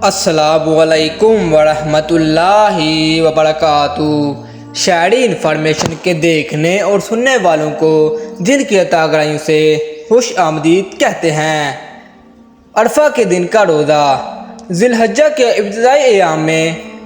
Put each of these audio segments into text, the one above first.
السلام علیکم ورحمۃ اللہ وبرکاتہ۔ شہری انفارمیشن کے دیکھنے اور سننے والوں کو دل کی عطا گرائیوں سے خوش آمدید کہتے ہیں۔ عرفہ کے دن کا روزہ ذی الحجہ کے ابتدائی ایام میں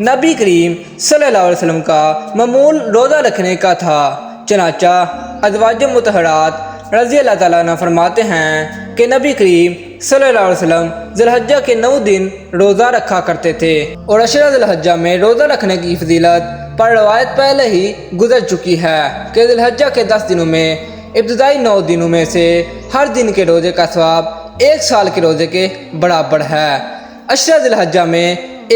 نبی کریم صلی اللہ علیہ وسلم کا معمول روزہ رکھنے کا تھا، چنانچہ ازواج مطہرات رضی اللہ تعالیٰ عنہ فرماتے ہیں کہ نبی کریم صلی اللہ علیہ وسلم ذی الحجہ کے 9 دن روزہ رکھا کرتے تھے، اور عشرہ ذی الحجہ میں روزہ رکھنے کی فضیلت پر روایت پہلے ہی گزر چکی ہے کہ ذی الحجہ کے 10 دنوں میں ابتدائی 9 دنوں میں سے ہر دن کے روزے کا ثواب 1 سال کے روزے کے برابر ہے۔ عشرہ ذی الحجہ میں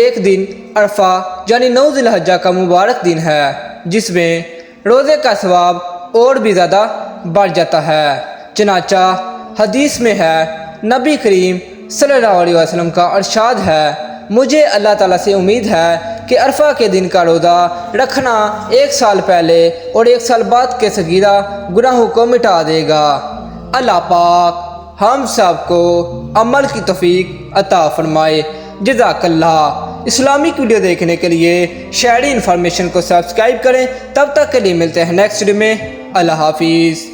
ایک دن عرفہ یعنی 9 ذی الحجہ کا مبارک دن ہے، جس میں روزے کا ثواب اور بھی زیادہ بڑھ جاتا ہے۔ چنانچہ حدیث میں ہے، نبی کریم صلی اللہ علیہ وسلم کا ارشاد ہے، مجھے اللہ تعالیٰ سے امید ہے کہ عرفہ کے دن کا روزہ رکھنا 1 سال پہلے اور 1 سال بعد کے صغیرہ گناہوں کو مٹا دے گا۔ اللہ پاک ہم سب کو عمل کی توفیق عطا فرمائے۔ جزاک اللہ۔ اسلامک ویڈیو دیکھنے کے لیے شہری انفارمیشن کو سبسکرائب کریں۔ تب تک کے لیے ملتے ہیں نیکسٹ ویڈیو میں۔ اللہ حافظ۔